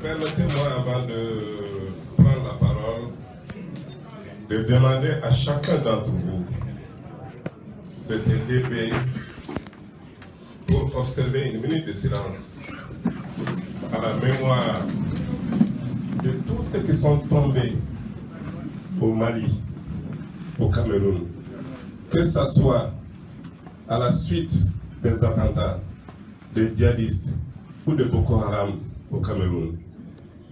Permettez-moi, avant de prendre la parole, de demander à chacun d'entre vous de se lever pour observer une minute de silence à la mémoire de tous ceux qui sont tombés au Mali, au Cameroun, que ce soit à la suite des attentats des djihadistes ou de Boko Haram au Cameroun,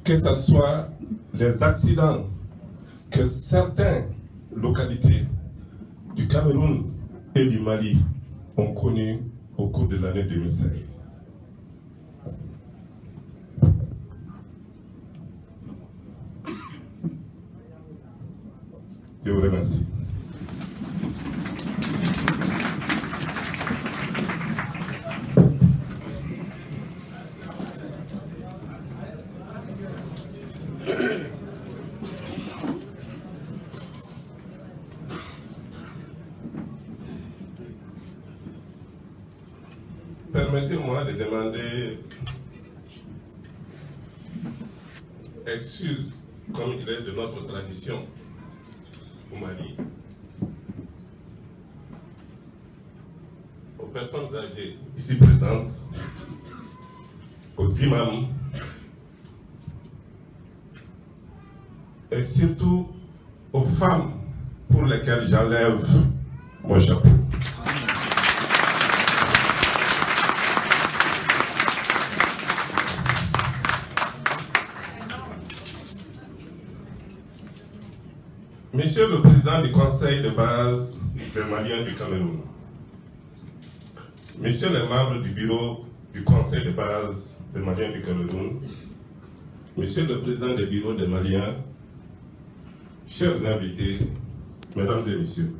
que ce soit les accidents que certaines localités du Cameroun et du Mali ont connus au cours de l'année 2016. Je vous remercie. Permettez-moi de demander excuse, comme il est de notre tradition au Mali, aux personnes âgées ici présentes, aux imams, et surtout aux femmes pour lesquelles j'enlève mon chapeau. Monsieur le Président du Conseil de base des Maliens du Cameroun, Messieurs les membres du bureau du Conseil de base des Maliens du Cameroun, Monsieur le Président du bureau des Maliens, chers invités, Mesdames et Messieurs,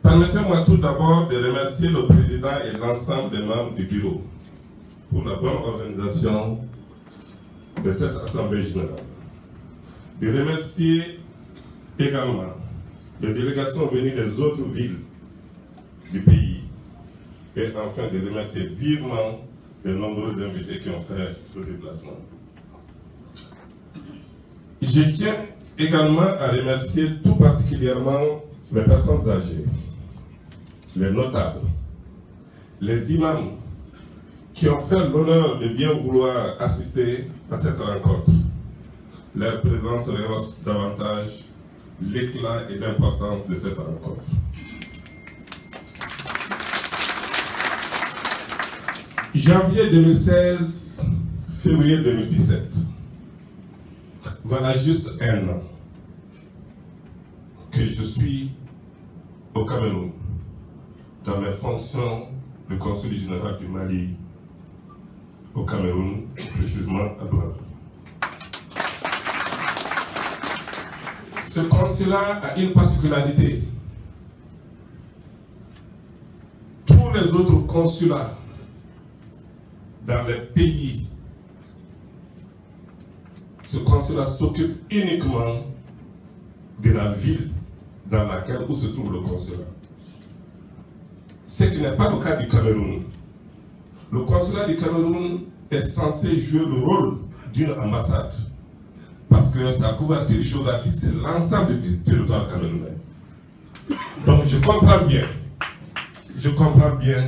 permettez-moi tout d'abord de remercier le Président et l'ensemble des membres du bureau pour la bonne organisation de cette Assemblée générale. De remercier également les délégations venues des autres villes du pays et enfin de remercier vivement les nombreux invités qui ont fait le déplacement. Je tiens également à remercier tout particulièrement les personnes âgées, les notables, les imams qui ont fait l'honneur de bien vouloir assister à cette rencontre. Leur présence rehausse davantage l'éclat et l'importance de cette rencontre. Janvier 2016, février 2017. Voilà juste un an que je suis au Cameroun, dans mes fonctions de consul général du Mali au Cameroun, précisément à Douala. Ce consulat a une particularité. Tous les autres consulats dans les pays, ce consulat s'occupe uniquement de la ville dans laquelle où se trouve le consulat. Ce qui n'est pas le cas du Cameroun. Le consulat du Cameroun est censé jouer le rôle d'une ambassade. Parce que sa couverture géographique, c'est l'ensemble du territoire camerounais. Donc je comprends bien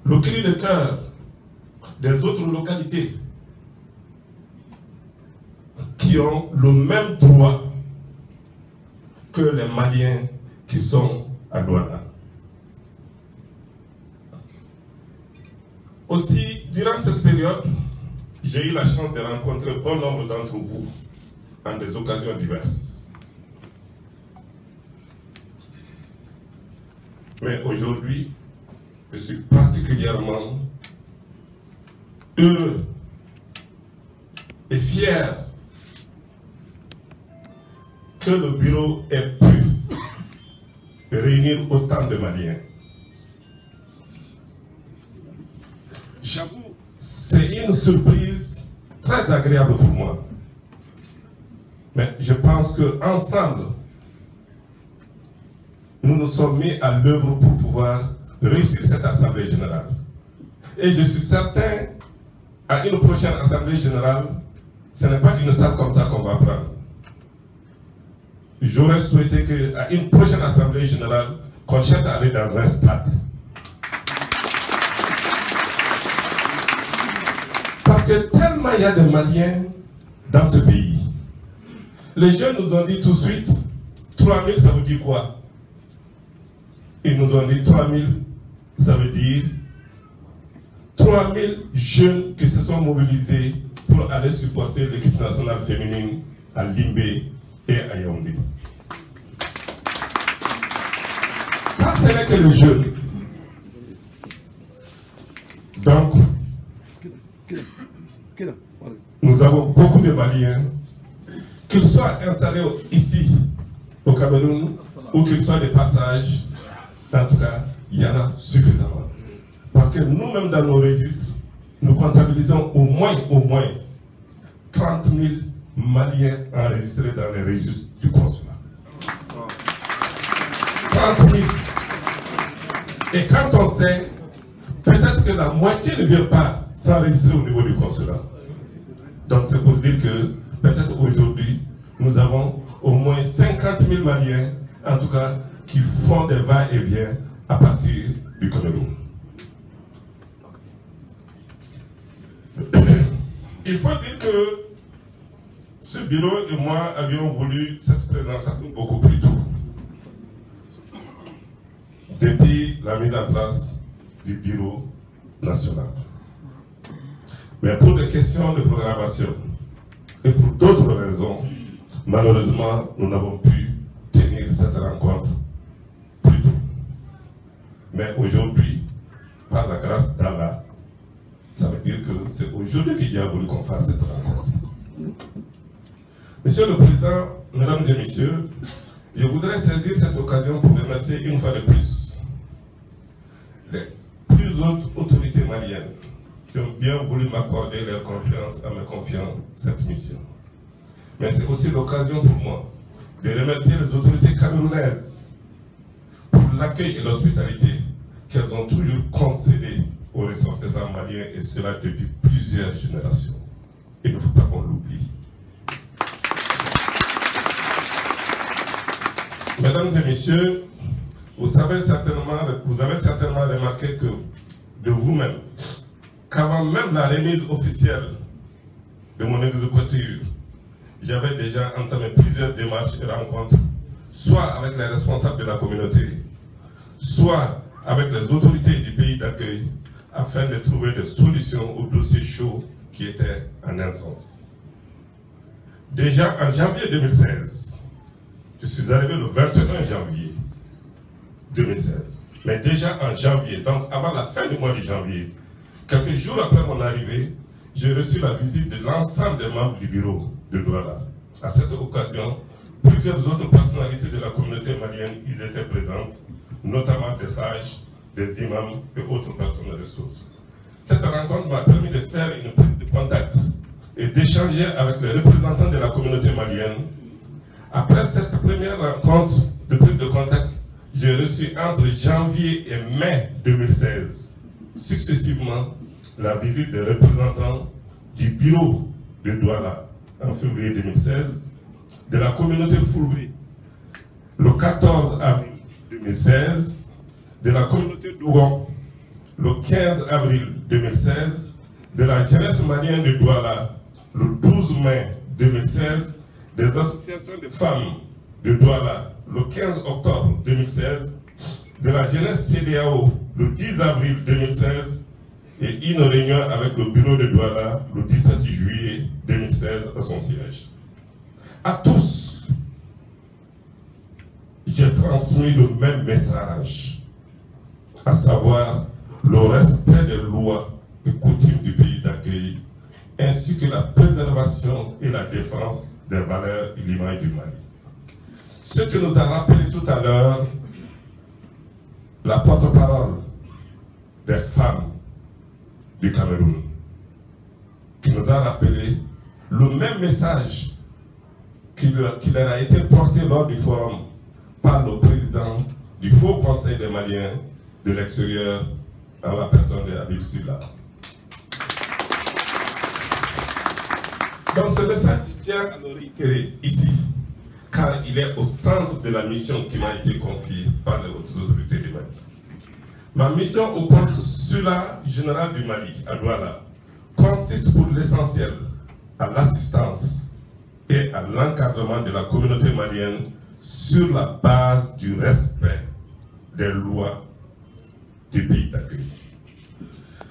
le cri de cœur des autres localités qui ont le même droit que les Maliens qui sont à Douala. Aussi, durant cette période, j'ai eu la chance de rencontrer bon nombre d'entre vous en des occasions diverses. Mais aujourd'hui, je suis particulièrement heureux et fier que le bureau ait pu réunir autant de Maliens. J'avoue, c'est une surprise très agréable pour moi. Mais je pense qu'ensemble, nous nous sommes mis à l'œuvre pour pouvoir réussir cette Assemblée générale. Et je suis certain, à une prochaine Assemblée générale, ce n'est pas une salle comme ça qu'on va prendre. J'aurais souhaité qu'à une prochaine Assemblée générale, qu'on cherche à aller dans un stade. Parce que tellement il y a de Maliens dans ce pays. Les jeunes nous ont dit tout de suite, 3000 ça veut dire quoi? Ils nous ont dit 3000, ça veut dire 3000 jeunes qui se sont mobilisés pour aller supporter l'équipe nationale féminine à Limbé et à Yaoundé. Ça, ce n'est que le jeune. Donc, nous avons beaucoup de Maliens, qu'ils soient installés ici, au Cameroun, ou qu'ils soient des passages. En tout cas, il y en a suffisamment. Parce que nous-mêmes, dans nos registres, nous comptabilisons au moins 30 000 Maliens enregistrés dans les registres du consulat. 30 000. Et quand on sait, peut-être que la moitié ne vient pas s'enregistrer au niveau du consulat. Donc c'est pour dire que peut-être aujourd'hui, nous avons au moins 50 000 Maliens, en tout cas, qui font des va-et-vient à partir du Cameroun. Il faut dire que ce bureau et moi avions voulu cette présentation beaucoup plus tôt. Depuis la mise en place du bureau national. Mais pour des questions de programmation et pour d'autres raisons, malheureusement, nous n'avons pu tenir cette rencontre plus tôt. Mais aujourd'hui, par la grâce d'Allah, ça veut dire que c'est aujourd'hui qu'il a voulu qu'on fasse cette rencontre. Monsieur le Président, Mesdames et Messieurs, je voudrais saisir cette occasion pour remercier une fois de plus les plus hautes autorités maliennes qui ont bien voulu m'accorder leur confiance en me confiant cette mission. Mais c'est aussi l'occasion pour moi de remercier les autorités camerounaises pour l'accueil et l'hospitalité qu'elles ont toujours concédé aux ressortissants maliens, et cela depuis plusieurs générations. Il ne faut pas qu'on l'oublie. Mesdames et messieurs, vous avez certainement remarqué que de vous-même, qu'avant même la remise officielle de mon exécutif, j'avais déjà entamé plusieurs démarches et rencontres, soit avec les responsables de la communauté, soit avec les autorités du pays d'accueil, afin de trouver des solutions aux dossiers chauds qui étaient en instance. Déjà en janvier 2016, je suis arrivé le 21 janvier 2016, mais déjà en janvier, donc avant la fin du mois de janvier, quelques jours après mon arrivée, j'ai reçu la visite de l'ensemble des membres du bureau de Douala. À cette occasion, plusieurs autres personnalités de la communauté malienne y étaient présentes, notamment des sages, des imams et autres personnes de ressources. Cette rencontre m'a permis de faire une prise de contact et d'échanger avec les représentants de la communauté malienne. Après cette première rencontre de prise de contact, j'ai reçu entre janvier et mai 2016, successivement, la visite des représentants du bureau de Douala en février 2016, de la communauté Foulbri le 14 avril 2016, de la communauté d'Ougon le 15 avril 2016, de la jeunesse malienne de Douala le 12 mai 2016, des associations de femmes de Douala le 15 octobre 2016, de la jeunesse CDAO le 10 avril 2016 et une réunion avec le bureau de Douala le 17 juillet 2016 à son siège. À tous, j'ai transmis le même message, à savoir le respect des lois et coutumes du pays d'accueil, ainsi que la préservation et la défense des valeurs et l'image du Mali. Ce que nous a rappelé tout à l'heure la porte-parole des femmes du Cameroun, qui nous a rappelé le même message qui leur a été porté lors du forum par le président du Haut Conseil des Maliens de l'extérieur, en la personne de Habib Sylla. Donc ce message, je tiens à le réitérer ici, car il est au centre de la mission qui m'a été confiée par les hautes autorités du Mali. Ma mission au consulat général du Mali, à Douala, consiste pour l'essentiel à l'assistance et à l'encadrement de la communauté malienne sur la base du respect des lois du pays d'accueil.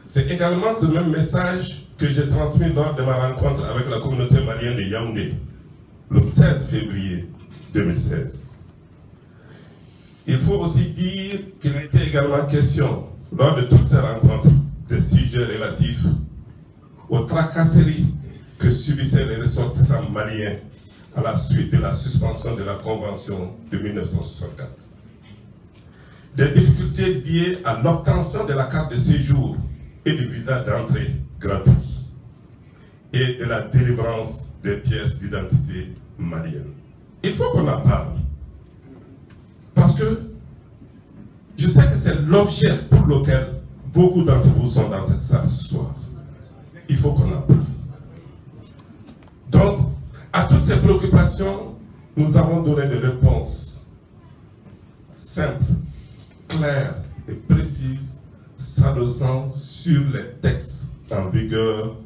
C'est également ce même message que j'ai transmis lors de ma rencontre avec la communauté malienne de Yaoundé, le 16 février 2016. Il faut aussi dire qu'il a été également question, lors de toutes ces rencontres, des sujets relatifs aux tracasseries que subissaient les ressortissants maliens à la suite de la suspension de la Convention de 1964. Des difficultés liées à l'obtention de la carte de séjour et du visa d'entrée gratuit et de la délivrance des pièces d'identité maliennes. Il faut qu'on en parle. Parce que je sais que c'est l'objet pour lequel beaucoup d'entre vous sont dans cette salle ce soir. Il faut qu'on en parle. Donc, à toutes ces préoccupations, nous avons donné des réponses simples, claires et précises, s'adossant sur les textes en vigueur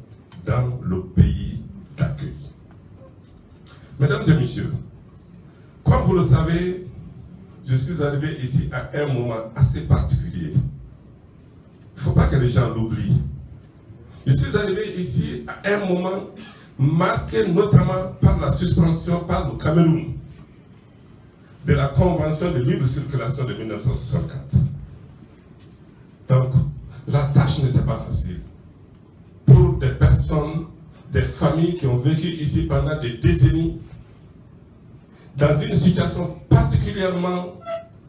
dans le pays d'accueil. Mesdames et messieurs, comme vous le savez, je suis arrivé ici à un moment assez particulier. Il ne faut pas que les gens l'oublient. Je suis arrivé ici à un moment marqué notamment par la suspension par le Cameroun de la Convention de libre circulation de 1964. Donc, la tâche n'était pas facile pour des personnes, des familles qui ont vécu ici pendant des décennies dans une situation particulièrement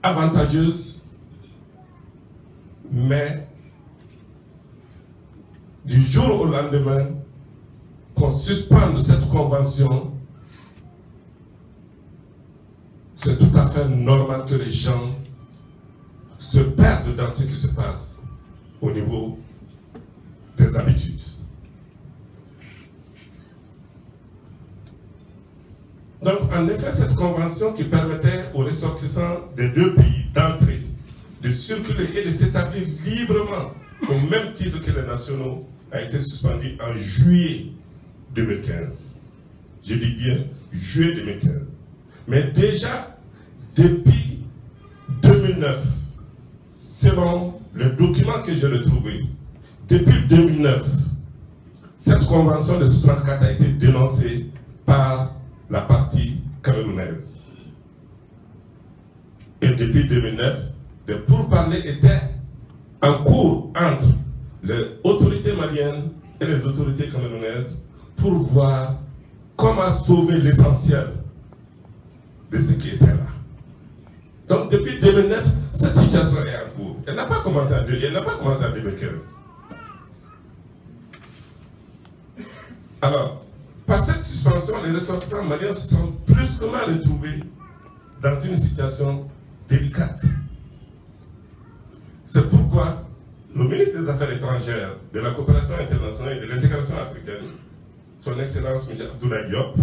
avantageuse, mais du jour au lendemain, qu'on suspende cette convention, c'est tout à fait normal que les gens se perdent dans ce qui se passe au niveau des habitudes. Donc, en effet, cette convention qui permettait aux ressortissants des deux pays d'entrer, de circuler et de s'établir librement au même titre que les nationaux a été suspendue en juillet 2015. Je dis bien juillet 2015. Mais déjà, depuis 2009, selon le document que j'ai retrouvé, depuis 2009, cette convention de 64 a été dénoncée par la partie camerounaise. Et depuis 2009, des pourparlers étaient en cours entre les autorités maliennes et les autorités camerounaises pour voir comment sauver l'essentiel de ce qui était là. Donc depuis 2009, cette situation est en cours. Elle n'a pas commencé en 2015. Alors, par cette suspension, les ressortissants maliens se sont brusquement retrouvés dans une situation délicate. C'est pourquoi le ministre des Affaires étrangères, de la coopération internationale et de l'intégration africaine, son Excellence M. Abdoulaye Diop,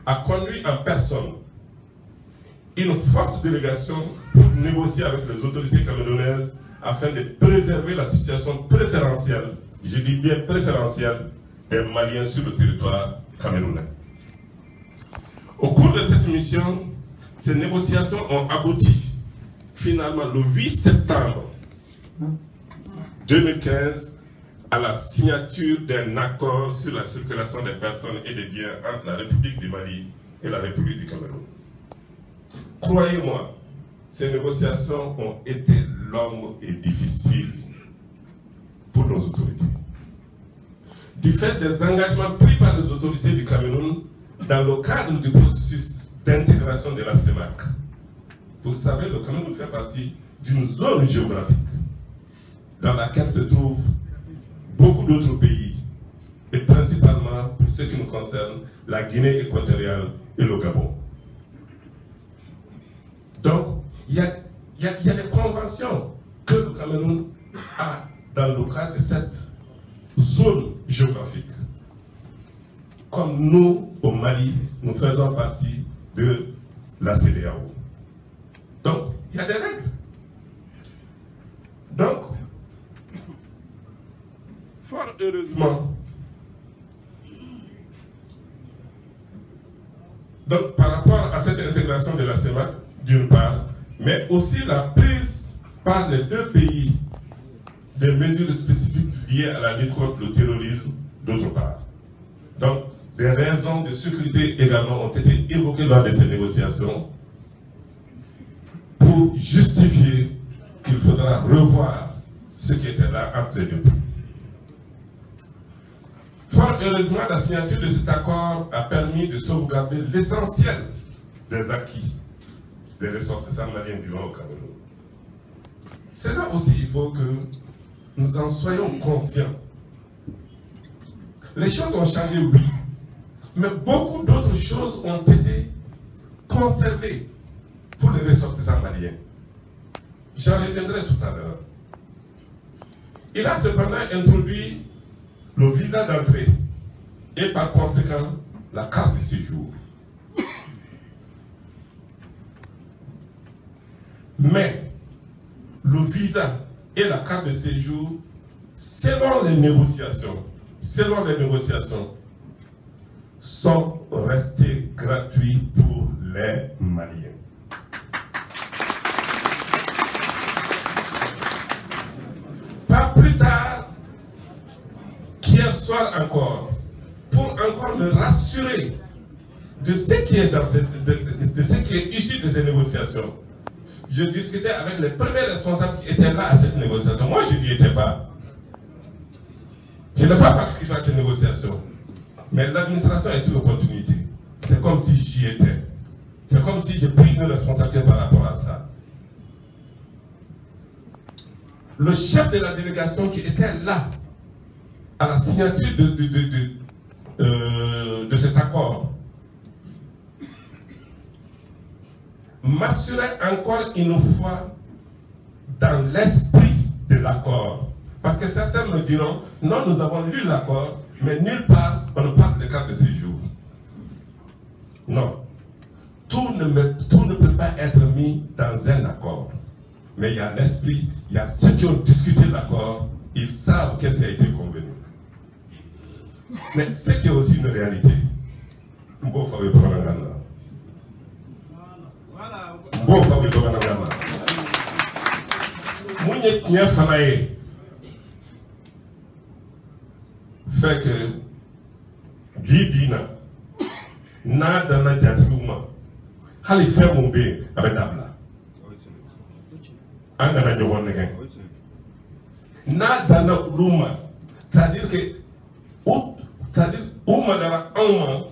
a conduit en personne une forte délégation pour négocier avec les autorités camerounaises afin de préserver la situation préférentielle, je dis bien préférentielle, des Maliens sur le territoire camerounais. Au cours de cette mission, ces négociations ont abouti finalement le 8 septembre 2015 à la signature d'un accord sur la circulation des personnes et des biens entre la République du Mali et la République du Cameroun. Croyez-moi, ces négociations ont été longues et difficiles pour nos autorités. Du fait des engagements pris par les autorités du Cameroun dans le cadre du processus d'intégration de la CEMAC. Vous savez, le Cameroun fait partie d'une zone géographique dans laquelle se trouvent beaucoup d'autres pays, et principalement, pour ce qui nous concerne, la Guinée équatoriale et le Gabon. Donc, il y a des conventions que le Cameroun a dans le cadre de cette zone géographique. Comme nous, au Mali, nous faisons partie de la CEDEAO. Donc, il y a des règles. Donc, fort heureusement, donc, par rapport à cette intégration de la CEMAC, d'une part, mais aussi la prise par les deux pays des mesures spécifiques liées à la lutte contre le terrorisme, d'autre part. Donc, des raisons de sécurité également ont été évoquées lors de ces négociations pour justifier qu'il faudra revoir ce qui était là entre les deux pays. Fort heureusement, la signature de cet accord a permis de sauvegarder l'essentiel des acquis des ressortissants maliens vivant au Cameroun. C'est là aussi il faut que nous en soyons conscients. Les choses ont changé, oui, mais beaucoup d'autres choses ont été conservées pour les ressortissants maliens. J'en reviendrai tout à l'heure. Il a cependant introduit le visa d'entrée et par conséquent la carte de séjour. Mais le visa et la carte de séjour, selon les négociations, sont restés gratuits pour les Maliens. Pas plus tard qu'hier soir encore, pour encore me rassurer de ce qui est dans de ce qui est issu de ces négociations, je discutais avec les premiers responsables qui étaient là à cette négociation. Moi, je n'y étais pas. Je n'ai pas participé à cette négociation. Mais l'administration est une continuité. C'est comme si j'y étais. C'est comme si j'ai pris une responsabilité par rapport à ça. Le chef de la délégation qui était là à la signature de cet accord m'assurait encore une fois dans l'esprit de l'accord. Parce que certains me diront, non, nous avons lu l'accord, mais nulle part on ne parle de carte de séjour. Non. Tout ne peut pas être mis dans un accord. Mais il y a l'esprit, il y a ceux qui ont discuté de l'accord, ils savent qu'est-ce qui a été convenu. Mais ce qui est aussi une réalité. Fait que Bibina n'a dans la jatimouma hali fait mon bé avec Dabla Angana de Wonnegan n'a dans la Luma, c'est-à-dire que Ouma dara Ouma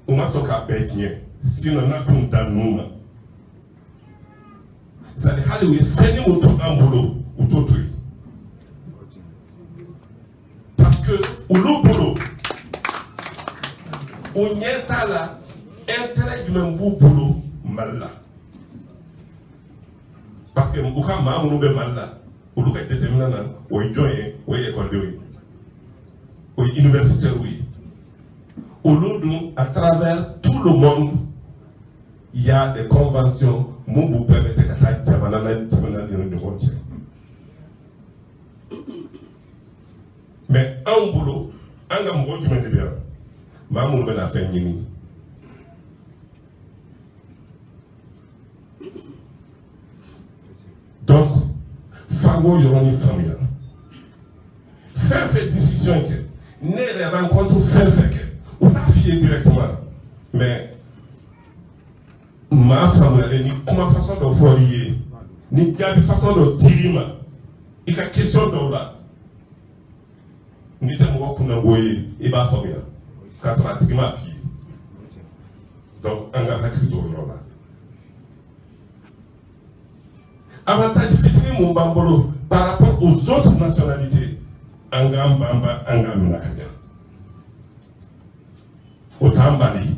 Ouma soka bétien sinon n'a pas dans Nouma. C'est-à-dire hali oui fait ni autour d'un boulot autour de parce que au boulot on y est à la intérêt du même boulot mal là parce que on a ma on be mal là on doit déterminer là au joint au école de au université oui au long à travers tout le monde il y a des conventions mon vous permettre que ta jamana de rocher. Mais un boulot, un gars qui m'a dit bien, maman m'a fait une. Donc, Fago Yoroni Famille. Faire décision que, n'est les rencontres faire que, ou pas fier directement, mais ma famille, ni comment façon de voyer, ni quelle façon de dire, il y a question de là. Ni te mwa kuna ngoye e ba famia ka pratiquement fille donc anga hakri do yola avantage fitini mon bambolo par rapport aux autres nationalités anga mbamba anga minakaja otambali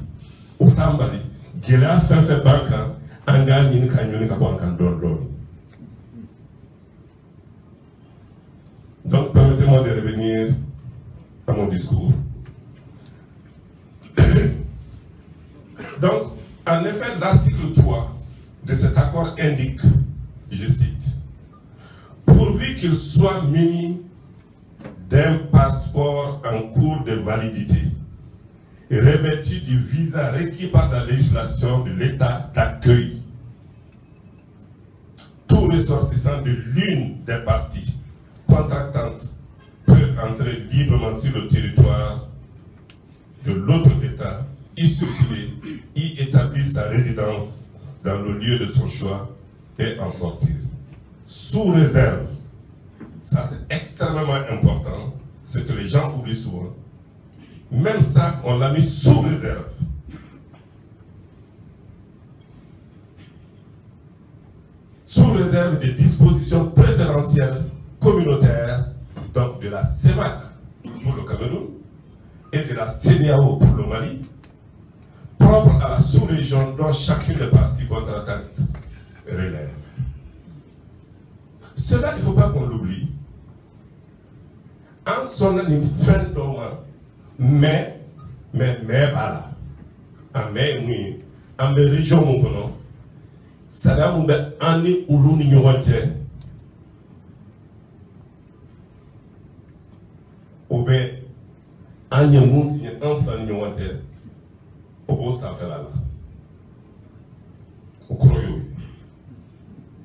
gela fait banka anga ni kanyoni ka banka don donc Permettez-moi de revenir à mon discours. Donc, en effet, l'article 3 de cet accord indique, je cite, « Pourvu qu'il soit muni d'un passeport en cours de validité et revêtu du visa requis par la législation de l'État d'accueil, tout ressortissant de l'une des parties contractantes peut entrer librement sur le territoire de l'autre État, y circuler, y établir sa résidence dans le lieu de son choix et en sortir. Sous réserve, ça c'est extrêmement important, ce que les gens oublient souvent, même ça on l'a mis sous réserve. Sous réserve des dispositions préférentielles communautaires, donc de la CEMAC pour le Cameroun et de la CEDEAO pour le Mali, propre à la sous-région dont chacune des parties contractantes relève. Cela, il ne faut pas qu'on l'oublie. En sonnant une fin de mois, mais voilà, en région mon ça va nous mettre en ou ou bien en y enfant nyawante au ça fait là au croyo.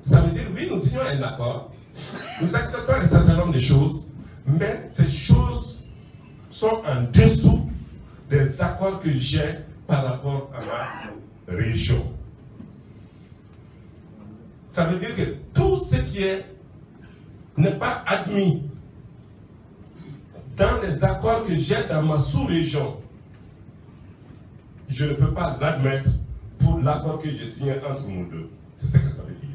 Ça veut dire oui, nous signons un accord, nous acceptons un certain nombre de choses, mais ces choses sont en dessous des accords que j'ai par rapport à ma région. Ça veut dire que tout ce qui n'est pas admis dans les accords que j'ai dans ma sous-région, je ne peux pas l'admettre pour l'accord que j'ai signé entre nous deux. C'est ce que ça veut dire.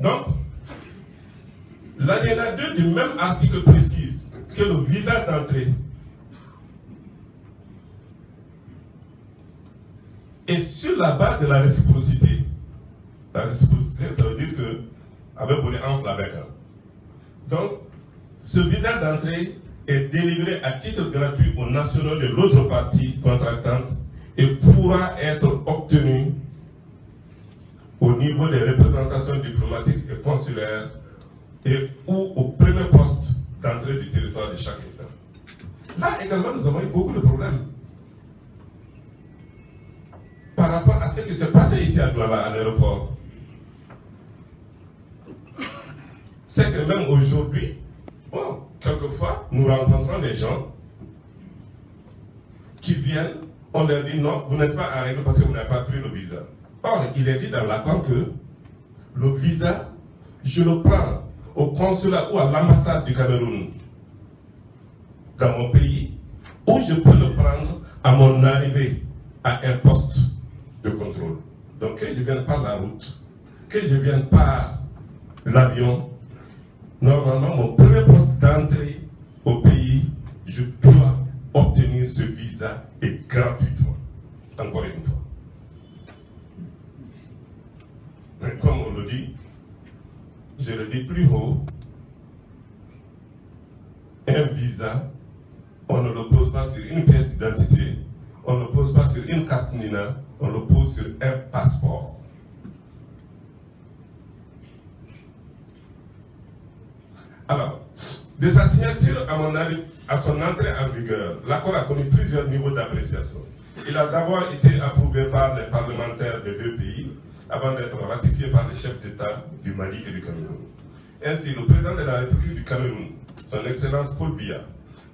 Donc, l'alinéa 2 du même article précise que le visa d'entrée est sur la base de la réciprocité. La réciprocité, ça veut dire que avec bonnet en flavec. Donc, ce visa d'entrée est délivré à titre gratuit aux nationaux de l'autre partie contractante et pourra être obtenu au niveau des représentations diplomatiques et consulaires et ou au premier poste d'entrée du territoire de chaque État. Là également, nous avons eu beaucoup de problèmes par rapport à ce qui s'est passé ici à Douala, à l'aéroport. C'est que même aujourd'hui, bon, quelquefois, nous rencontrons des gens qui viennent, on leur dit non, vous n'êtes pas en règle parce que vous n'avez pas pris le visa. Or, il est dit dans l'accord que le visa, je le prends au consulat ou à l'ambassade du Cameroun dans mon pays, ou je peux le prendre à mon arrivée à un poste de contrôle. Donc, que je vienne par la route, que je vienne par l'avion, normalement, mon premier poste d'entrée au pays, je dois obtenir ce visa et gratuitement. Encore une fois. Mais comme on le dit, je le dis plus haut, un visa, on ne le pose pas sur une pièce d'identité, on ne le pose pas sur une carte Nina, on le pose sur un passeport. Alors, de sa signature à son entrée en vigueur, l'accord a connu plusieurs niveaux d'appréciation. Il a d'abord été approuvé par les parlementaires des deux pays, avant d'être ratifié par les chefs d'État du Mali et du Cameroun. Ainsi, le président de la République du Cameroun, son Excellence Paul Biya,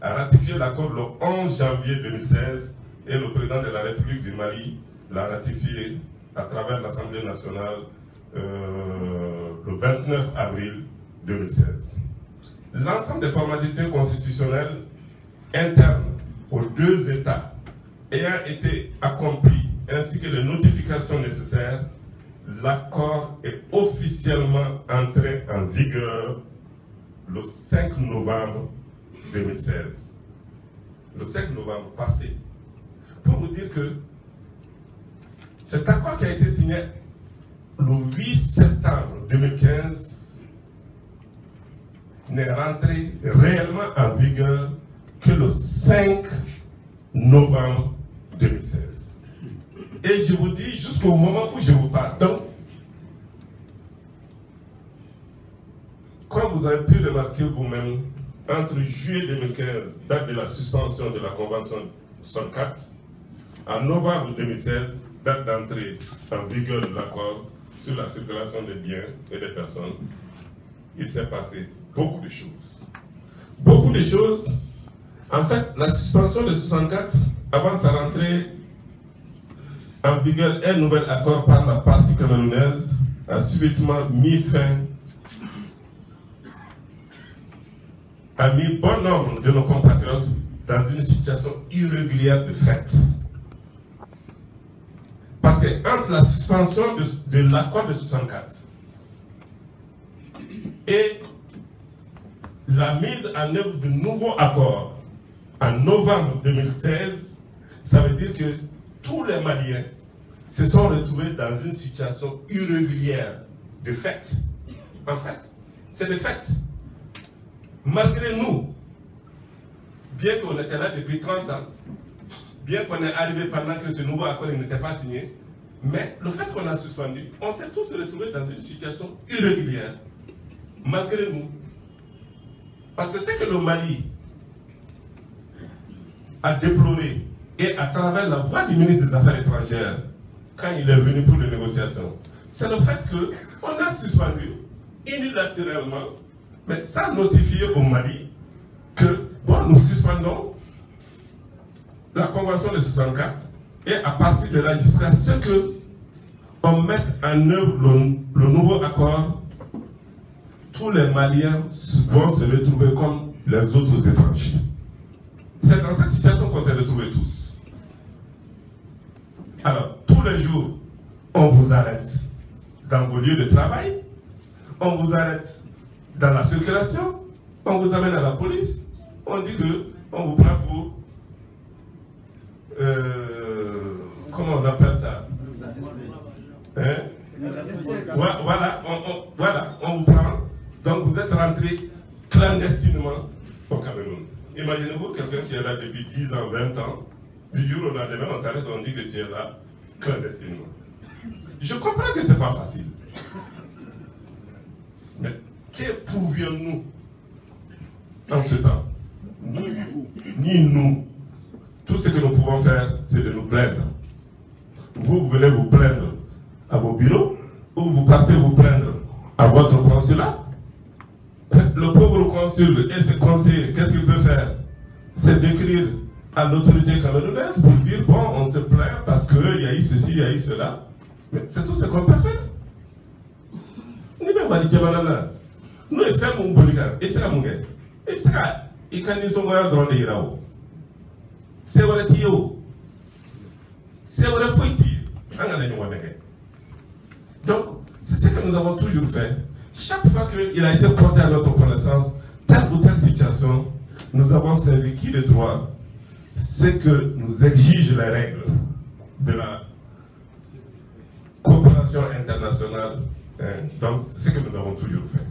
a ratifié l'accord le 11 janvier 2016 et le président de la République du Mali l'a ratifié à travers l'Assemblée nationale le 29 avril 2016. L'ensemble des formalités constitutionnelles internes aux deux États ayant été accomplies, ainsi que les notifications nécessaires, l'accord est officiellement entré en vigueur le 5 novembre 2016. Le 5 novembre passé. Pour vous dire que cet accord qui a été signé le 8 septembre 2015 n'est rentré réellement en vigueur que le 5 novembre 2016. Et je vous dis, jusqu'au moment où je vous parle, donc, comme vous avez pu remarquer vous-même, entre juillet 2015, date de la suspension de la Convention 64, en novembre 2016, date d'entrée en vigueur de l'accord sur la circulation des biens et des personnes, il s'est passé beaucoup de choses. Beaucoup de choses. En fait, la suspension de 64, avant sa rentrée en vigueur, un nouvel accord par la partie camerounaise a subitement mis fin, a mis bon nombre de nos compatriotes dans une situation irrégulière de fait. Parce que entre la suspension de l'accord de 64 et la mise en œuvre de nouveaux accords en novembre 2016, ça veut dire que tous les Maliens se sont retrouvés dans une situation irrégulière de fait. En fait, c'est de fait. Malgré nous, bien qu'on était là depuis 30 ans, bien qu'on est arrivé pendant que ce nouveau accord n'était pas signé, mais le fait qu'on a suspendu, on s'est tous retrouvés dans une situation irrégulière, malgré nous. Parce que c'est que le Mali a déploré, et à travers la voix du ministre des Affaires étrangères, quand il est venu pour les négociations, c'est le fait qu'on a suspendu unilatéralement, mais sans notifier au Mali que, bon, nous suspendons la Convention de 64 et à partir de là, jusqu'à ce qu'on mette en œuvre le nouveau accord, tous les Maliens vont se retrouver comme les autres étrangers. C'est dans cette situation qu'on s'est retrouvés tous. Alors, tous les jours, on vous arrête dans vos lieux de travail, on vous arrête dans la circulation, on vous amène à la police, on dit qu'on vous prend pour... comment on appelle ça? Hein? Voilà, on vous prend. Donc vous êtes rentré clandestinement au Cameroun. Imaginez-vous quelqu'un qui est là depuis 10 ans, 20 ans, du jour au lendemain, on t'arrête, on dit que tu es là clandestinement. Je comprends que ce n'est pas facile. Mais qu'éprouvions-nous en ce temps? Ni nous. Tout ce que nous pouvons faire, c'est de nous plaindre. Vous venez vous plaindre à vos bureaux, ou vous partez vous plaindre à votre consulat. Le pauvre consul et ses conseillers, qu'est-ce qu'il peut faire? C'est d'écrire à l'autorité camerounaise pour dire, bon, on se plaint parce qu'il y a eu ceci, il y a eu cela. Mais c'est tout ce qu'on peut faire. Nous, nous faisons mon boligar, et c'est la monnaie. Et c'est là, il y a des gens qui ont grandi là-haut. C'est vrai, c'est vrai, donc, c'est ce que nous avons toujours fait. Chaque fois qu'il a été porté à notre connaissance, telle ou telle situation, nous avons saisi qui le droit, c'est que nous exigent les règles de la coopération internationale. Hein. Donc, c'est ce que nous avons toujours fait.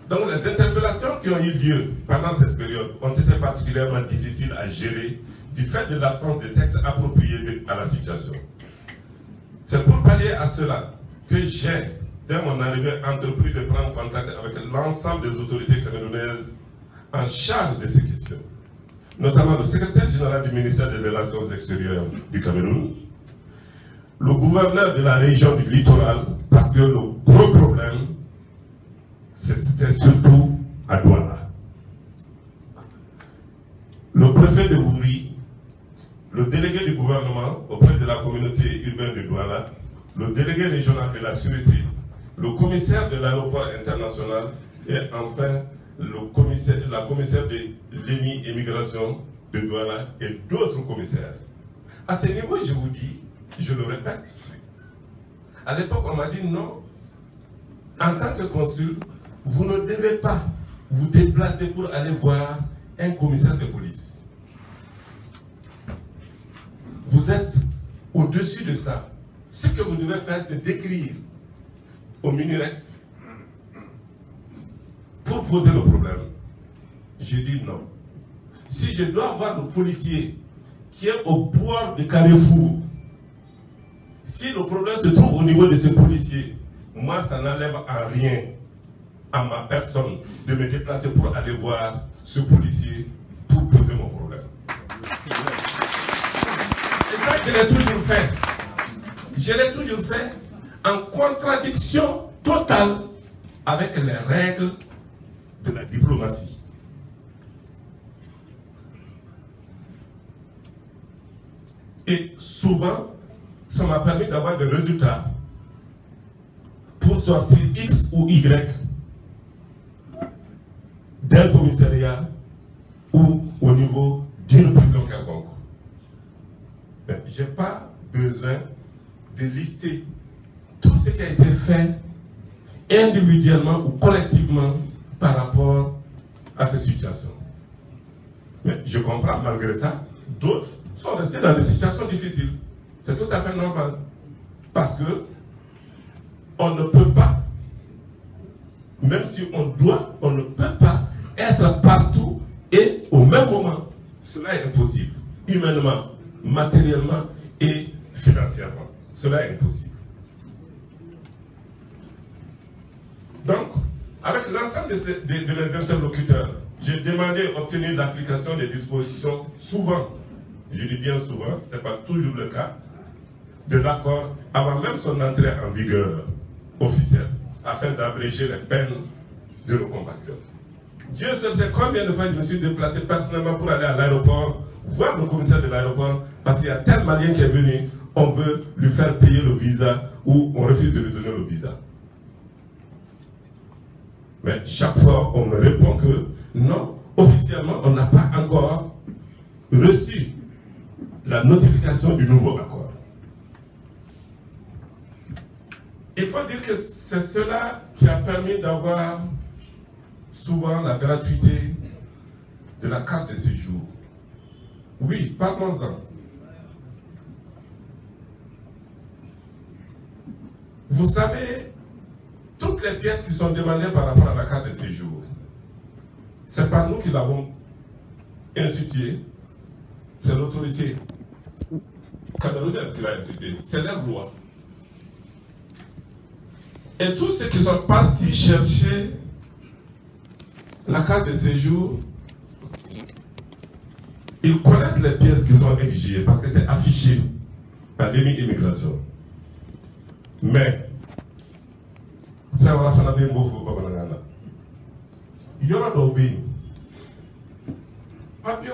Donc, les interpellations qui ont eu lieu pendant cette période ont été particulièrement difficiles à gérer du fait de l'absence de textes appropriés à la situation. C'est pour pallier à cela que j'ai, dès mon arrivée, entrepris de prendre contact avec l'ensemble des autorités camerounaises en charge de ces questions, notamment le secrétaire général du ministère des Relations extérieures du Cameroun, le gouverneur de la région du littoral, parce que le gros problème, c'était surtout à Douala. Le préfet de Bouri, le délégué du gouvernement auprès de la communauté urbaine de Douala, le délégué régional de la sûreté, le commissaire de l'aéroport international et enfin la commissaire de l'EMI Immigration de Douala et d'autres commissaires. À ce niveau, je vous dis, je le répète, à l'époque on m'a dit non, en tant que consul, vous ne devez pas vous déplacer pour aller voir un commissaire de police. Vous êtes au-dessus de ça. Ce que vous devez faire, c'est d'écrire au Minirex poser le problème. Je dis non. Si je dois avoir le policier qui est au bord du carrefour, si le problème se trouve au niveau de ce policier, moi, ça n'enlève en rien à ma personne de me déplacer pour aller voir ce policier pour poser mon problème. Et ça, je l'ai toujours fait. Je l'ai toujours fait en contradiction totale avec les règles de la diplomatie. Et souvent, ça m'a permis d'avoir des résultats pour sortir X ou Y d'un commissariat ou au niveau d'une prison quelconque. Je n'ai pas besoin de lister tout ce qui a été fait individuellement ou collectivement par rapport à cette situation. Mais je comprends, malgré ça, d'autres sont restés dans des situations difficiles. C'est tout à fait normal. Parce que on ne peut pas, même si on doit, on ne peut pas être partout et au même moment. Cela est impossible. Humainement, matériellement et financièrement. Cela est impossible. Donc, avec l'ensemble de mes interlocuteurs, j'ai demandé d'obtenir l'application des dispositions souvent, je dis bien souvent, ce n'est pas toujours le cas, de l'accord avant même son entrée en vigueur officielle, afin d'abréger les peines de nos compatriotes. Dieu seul sait combien de fois je me suis déplacé personnellement pour aller à l'aéroport, voir le commissaire de l'aéroport, parce qu'il y a tel Malien qui est venu, on veut lui faire payer le visa ou on refuse de lui donner le visa. Mais chaque fois, on me répond que non, officiellement, on n'a pas encore reçu la notification du nouveau accord. Il faut dire que c'est cela qui a permis d'avoir souvent la gratuité de la carte de séjour. Oui, parlons-en. Vous savez, toutes les pièces qui sont demandées par rapport à la carte de séjour, c'est pas nous qui l'avons instituée, c'est l'autorité camerounaise qui l'a instituée, c'est leur loi. Et tous ceux qui sont partis chercher la carte de séjour, ils connaissent les pièces qui sont exigées parce que c'est affiché par l'immigration. Mais, il y aura des papier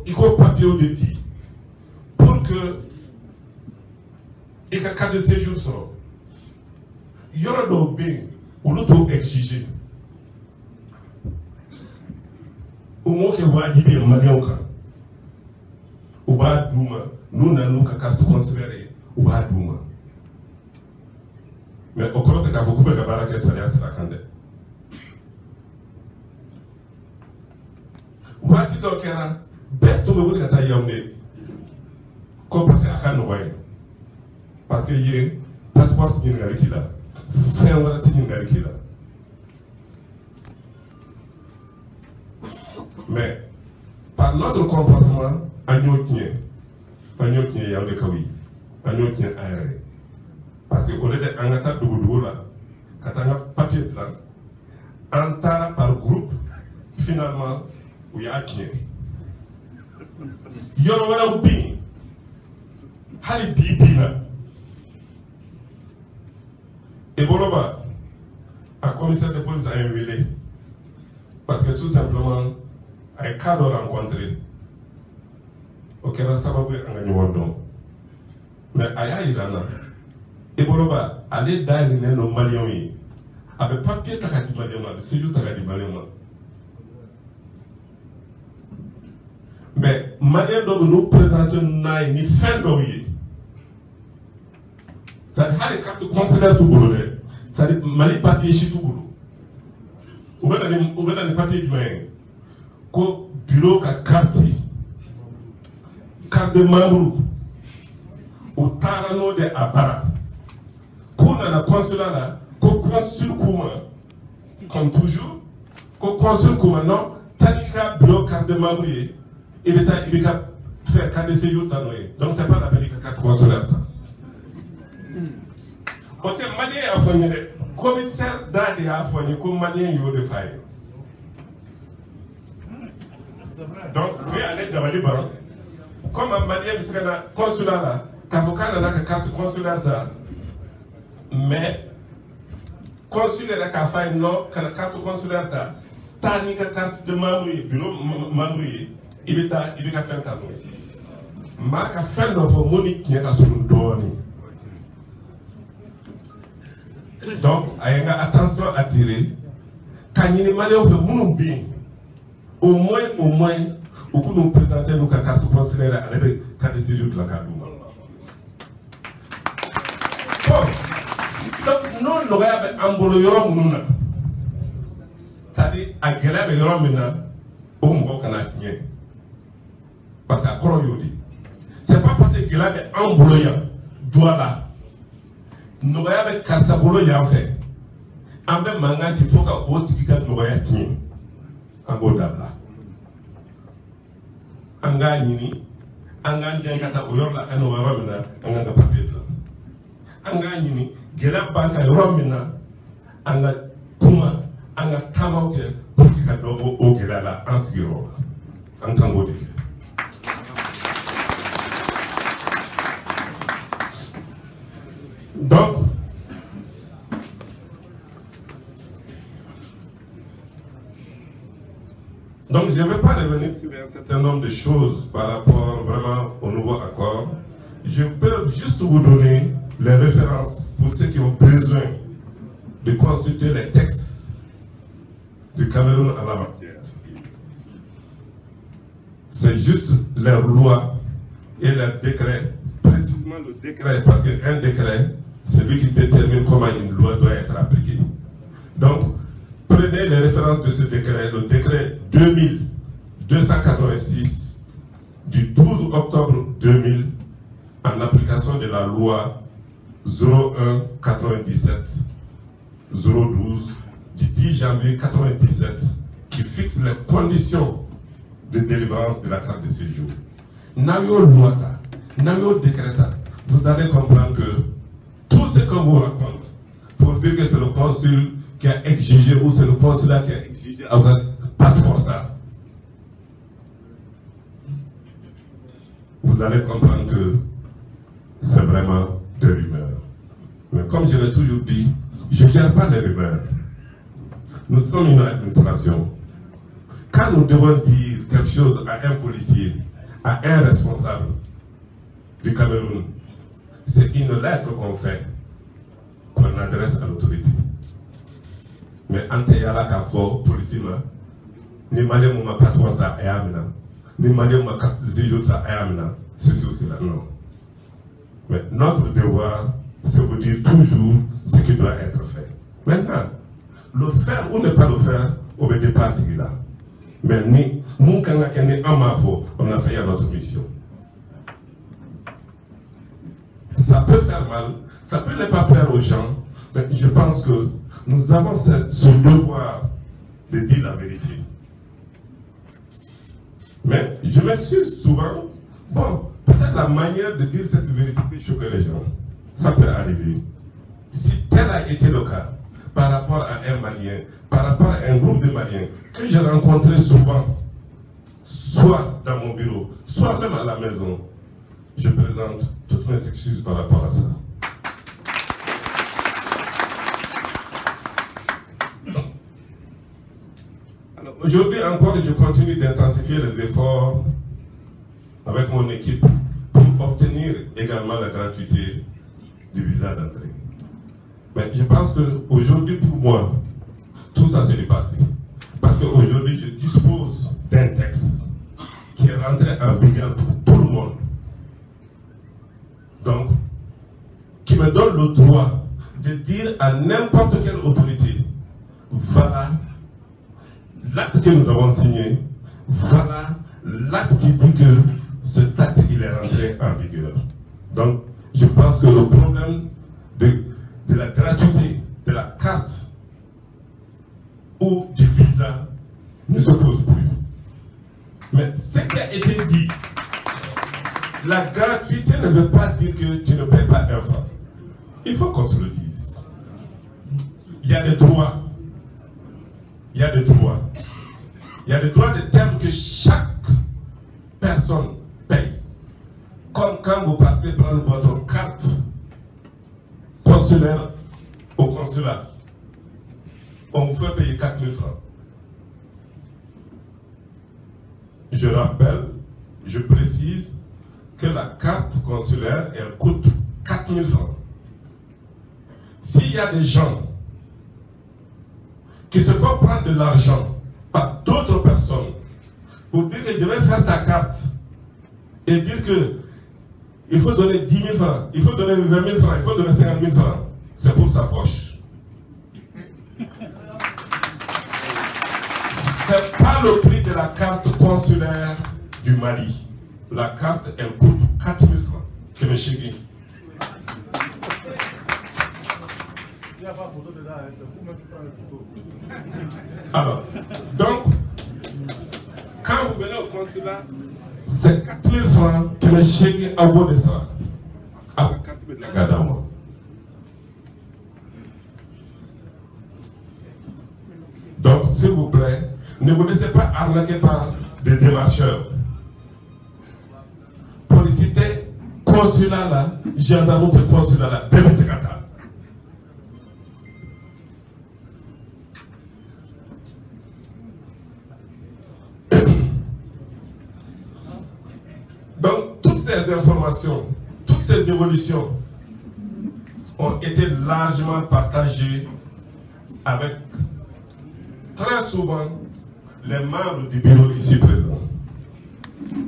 il faut papier de dit pour que et que carte de séjour soit. Il y aura des où l'auto exigé. Au moins que vous avez dit Malioka, ou bas Douma, nous n'avons qu'à carte consulaire, ou bas Douma. Mais au contraire, quand vous coupez la barre, c'est la candé. Vous avez dit donc, bête, tout le monde est à Yamé. Comme passer à Hanouaï. Parce que y a un passeport qui est là. Frère, on a dit qu'il là. Mais, par notre comportement, il y a des kawi, aéré. Parce qu'au lieu d'être en attaque de Boudou, quand on a papier là, en tara par groupe, finalement, il y a un il y a un bien. Hali bibina. Et Boloba, un commissaire de police a invité. Parce que tout simplement, un cas de rencontrer. Ok, ça va bien en gagnant. Mais aïe, il en a. Et Boloba, allez dans nos Maliens. Avec papier, t'as dit Malien, c'est lui qui a dit Malien. Mais Malien doit nous présenter ni fin d'oeil. C'est-à-dire les cartes consulaires tout boulot. C'est-à-dire Mali papier chez tout boulot. Ou bien dans les papiers du main. Ko bureau ka carte de membre au tarano de Abara. Ko dans la consulat là, ko consul comme toujours. Ko consul ko maintenant tanika bureau carte de membre il est faire carte de séjour dans donc c'est pas la peine que carte consulaire. On s'est manié à soigner le commissaire d'Adi à soigner comme manié yo de faille. Donc oui aller dans les bancs comme un manié parce que consulat là qu'avocat n'a que carte consulaire mais consulaire ka faille non que la carte consulaire tani ka carte de membre bureau membre il est faire ta nous ma ka faire no fo monique ni ka sunu doni donc ayanga attention à tirer quand il malé on fait mon bien au moins ou pour nous présenter nos carte consulaire avec carte de séjour de la carte donc non nous avons un boulot yoro mununa c'est-à-dire à gela be yoro mina o mo kana kien parce que akoro yodi c'est pas parce que gela be un boulot ya doit là nous avons karsa boulot ya fait ambe manga qui faut ka o tigika no ya kien ango dabla anga nyini anga ngata o yor la kana o yoro mina anga ga papier anga nyini gela banka yoro mina anga kuma anga tama ke pour que ka dogo o gela la ansiro en tango de donc je ne vais pas revenir sur un certain nombre de choses par rapport vraiment au nouveau accord. Je peux juste vous donner les références pour ceux qui ont besoin de consulter les textes du Cameroun à la matière. C'est juste leur loi et leur décret, précisément le décret, parce qu'un décret, c'est lui qui détermine comment une loi doit être appliquée. Donc, prenez les références de ce décret, le décret 2286 du 12 octobre 2000, en application de la loi 01-97-012 du 10 janvier 97 qui fixe les conditions de délivrance de la carte de séjour. Nayo loi, nayo décret, vous allez comprendre que tout ce qu'on vous raconte pour dire que c'est le consul qui a exigé ou c'est le consulat qui a exigé avoir passeport, vous allez comprendre que c'est vraiment des rumeurs. Mais comme je l'ai toujours dit, je ne gère pas les rumeurs. Nous sommes une administration. Quand nous devons dire quelque chose à un policier, à un responsable du Cameroun, c'est une lettre qu'on fait, qu'on adresse à l'autorité. Mais Anteyala Kafo, policier, ni madame ma passeport à Ayamina, ni madame ma carte de séjour à Ayamina, ceci ou cela, non. Mais notre devoir, c'est vous dire toujours ce qui doit être fait. Maintenant, le faire ou ne pas le faire, on va départir là. Mais ni, nous, quand on a fait notre mission. Ça peut faire mal, ça peut ne pas plaire aux gens, mais je pense que nous avons ce devoir de dire la vérité. Mais je m'excuse souvent, bon, peut-être la manière de dire cette vérité peut choquer les gens. Ça peut arriver. Si tel a été le cas, par rapport à un Malien, par rapport à un groupe de Maliens, que j'ai rencontré souvent, soit dans mon bureau, soit même à la maison, je présente toutes mes excuses par rapport à ça. Alors aujourd'hui encore, je continue d'intensifier les efforts avec mon équipe pour obtenir également la gratuité du visa d'entrée. Mais je pense qu'aujourd'hui, pour moi, tout ça c'est du passé. Parce qu'aujourd'hui, je dispose d'un texte qui est rentré en vigueur pour tout le monde. Donc, qui me donne le droit de dire à n'importe quelle autorité, voilà l'acte que nous avons signé, voilà l'acte qui dit que cet acte il est rentré en vigueur. Donc, je pense que le problème de la gratuité de la carte ou du visa La gratuité ne veut pas dire que tu ne payes pas un franc. Il faut qu'on se le dise. Il y a des droits. Il y a des droits. Il y a des droits de terme que chaque personne paye. Comme quand vous partez prendre votre carte consulaire au consulat, on vous fait payer 4 000 francs. Je rappelle, je précise que la carte consulaire, elle coûte 4 000 francs. S'il y a des gens qui se font prendre de l'argent par d'autres personnes pour dire que je vais faire ta carte et dire que il faut donner 10 000 francs, il faut donner 20 000 francs, il faut donner 50 000 francs, c'est pour sa poche. C'est pas le prix de la carte consulaire du Mali. La carte, elle coûte 4 000 francs. Que me chérie. Alors, donc, quand vous venez au consulat, c'est 4 000 francs que me chérie à bout de ça. À 4 000 francs. Donc, s'il vous plaît, ne vous laissez pas arnaquer par des démarcheurs. Policité, consulat là, gendarme de consulat là, démissécata. Donc, toutes ces informations, toutes ces évolutions ont été largement partagées avec très souvent les membres du bureau ici présents.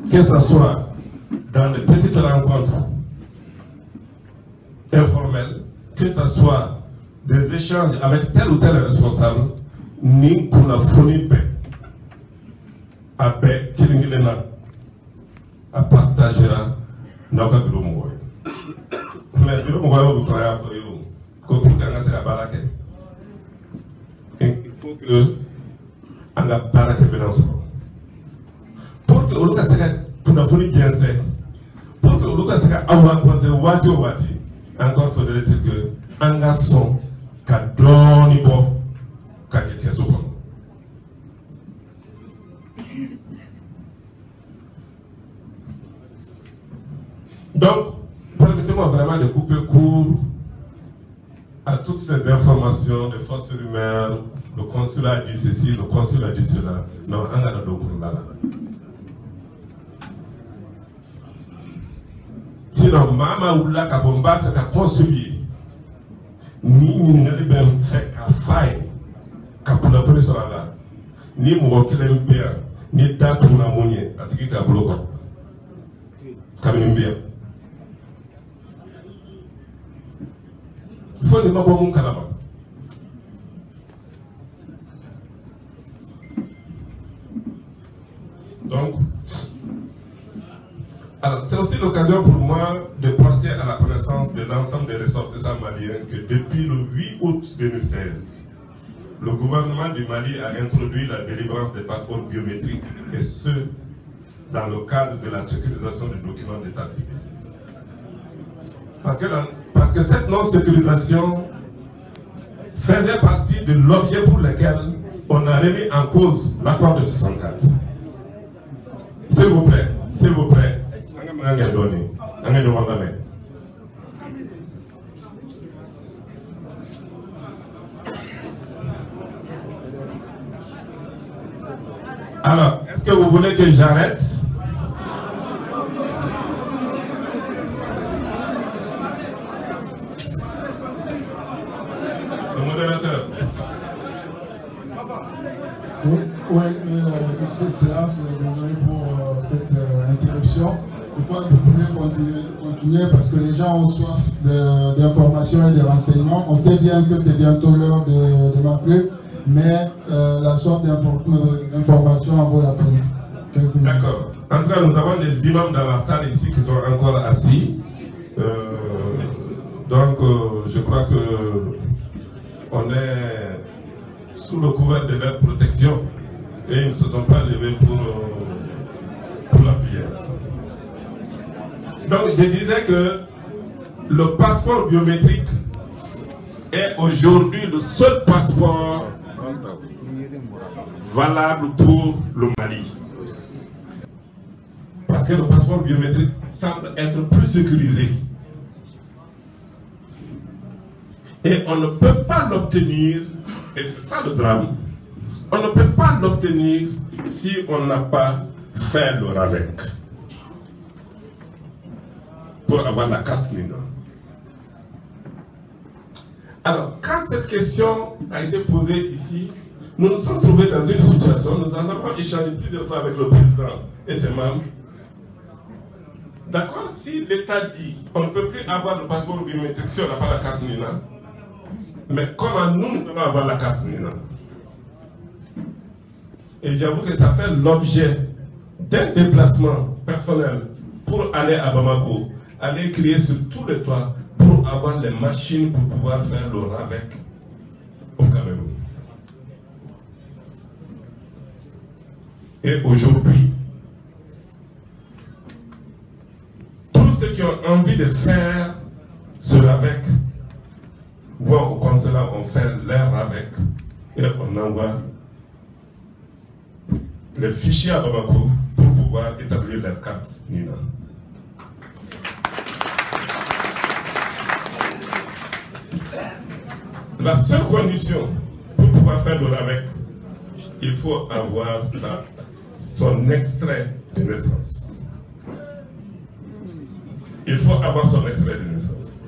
Que ce soit dans les petites rencontres informelles, que ce soit des échanges avec tel ou tel responsable, ni pour la fournie paix. À paix, qui n'est pas à partager notre bureau mouillé. Mais le bureau mouillé, vous ferez affaire, vous pouvez à baraque. Il faut que on a baraque bénançon. Pour que on ait pour la folie bien c'est, pour que on ait avoir wati o wati, encore faudrait-il que un garçon qui a donné bon, qui a quelqu'un souffrant. Donc, permettez-moi vraiment de couper court à toutes ces informations de forces rumeurs, le consulat a dit ceci, le consulat a dit cela. Non, on a d'autres là. Sinon, Mama Oula Kavomba, c'est qu'à concilier. Ni n'alibem fait qu'à faille, qu'à pour la folie sur là. Ni Mourokelem bien, ni date pour la monnaie, à tirer qu'à bloquer. Comme bien. Il faut ne pas boire mon canaba. Donc, c'est aussi l'occasion pour moi de porter à la connaissance de l'ensemble des ressortissants maliens que depuis le 8 août 2016, le gouvernement du Mali a introduit la délivrance des passeports biométriques, et ce, dans le cadre de la sécurisation des documents d'état civil. Parce que cette non-sécurisation faisait partie de l'objet pour lequel on a remis en cause l'accord de 64. S'il vous plaît, s'il vous plaît. Alors, est-ce que vous voulez que j'arrête? Le modérateur. Oui, cette séance, désolé pour cette interruption. Je crois que vous pouvez continuer parce que les gens ont soif d'informations et de renseignements. On sait bien que c'est bientôt l'heure de m'appeler, mais la soif d'informations en vaut la peine. D'accord. En tout cas, nous avons des imams dans la salle ici qui sont encore assis. Donc, je crois que on est sous le couvert de leur protection et ils ne se sont pas levés pour la prière. Donc je disais que le passeport biométrique est aujourd'hui le seul passeport valable pour le Mali. Parce que le passeport biométrique semble être plus sécurisé. Et on ne peut pas l'obtenir, et c'est ça le drame, on ne peut pas l'obtenir si on n'a pas fait le RAVEC pour avoir la carte Nina. Alors, quand cette question a été posée ici, nous nous sommes trouvés dans une situation, nous en avons échangé plusieurs fois avec le président et ses membres. D'accord, si l'État dit on ne peut plus avoir le passeport biométrique si on n'a pas la carte Nina, mais comment nous devons avoir la carte Nina? Et j'avoue que ça fait l'objet d'un déplacement personnel pour aller à Bamako, aller crier sur tous les toits pour avoir les machines pour pouvoir faire le RAVEC au Cameroun. Et aujourd'hui, tous ceux qui ont envie de faire ce RAVEC vont au consulat, on fait leur RAVEC et on envoie les fichiers à Bamako pour pouvoir établir leur carte Nina. La seule condition pour pouvoir faire le RAVEC, il faut avoir son extrait de naissance. Il faut avoir son extrait de naissance.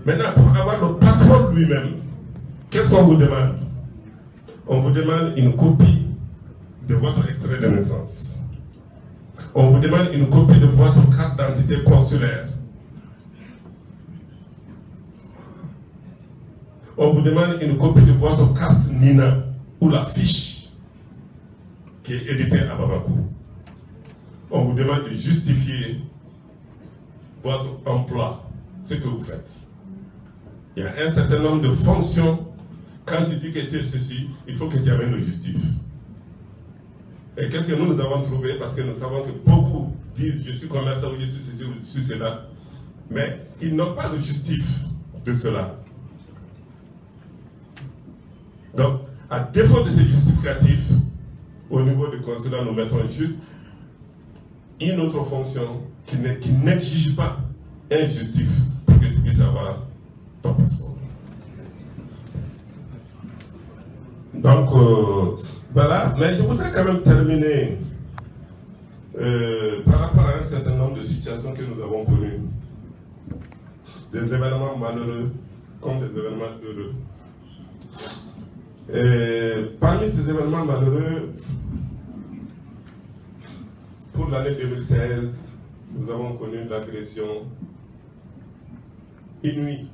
Maintenant, pour avoir le passeport lui-même, qu'est-ce qu'on vous demande? On vous demande une copie de votre extrait de naissance. On vous demande une copie de votre carte d'identité consulaire. On vous demande une copie de votre carte Nina ou la fiche qui est éditée à Bamako. On vous demande de justifier votre emploi, ce que vous faites. Il y a un certain nombre de fonctions. Quand tu dis que tu es ceci, il faut que tu amènes le justif. Et qu'est-ce que nous avons trouvé? Parce que nous savons que beaucoup disent je suis commerçant, je suis ceci ou je suis cela. Mais ils n'ont pas le justif de cela. Donc, à défaut de ces justificatifs, au niveau du consulat, nous mettons juste une autre fonction qui n'exige pas un justif pour que tu puisses avoir ton passeport. Donc, voilà. Mais je voudrais quand même terminer par rapport à un certain nombre de situations que nous avons connues. Des événements malheureux comme des événements heureux. Et parmi ces événements malheureux, pour l'année 2016, nous avons connu l'agression inouïe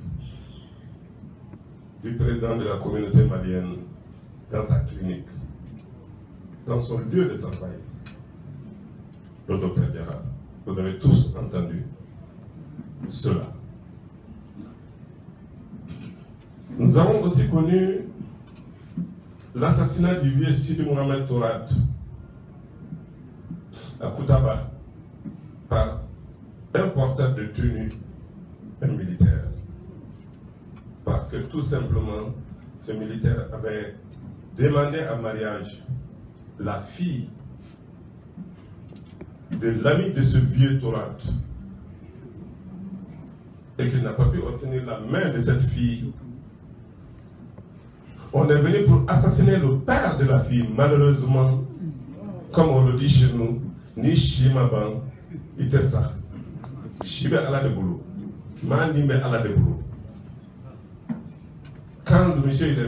du président de la communauté malienne dans sa clinique, dans son lieu de travail, le docteur Diarra. Vous avez tous entendu cela. Nous avons aussi connu l'assassinat du vieux Sidi Mohamed Tourad à Koutaba par un porteur de tenue, un militaire. Parce que tout simplement, ce militaire avait demandé en mariage la fille de l'ami de ce vieux Tourad et qu'il n'a pas pu obtenir la main de cette fille. On est venu pour assassiner le père de la fille. Malheureusement, comme on le dit chez nous, ni Shimaban, il était ça. Shibe ala de boulot. Manime ala de boulot. Quand le monsieur il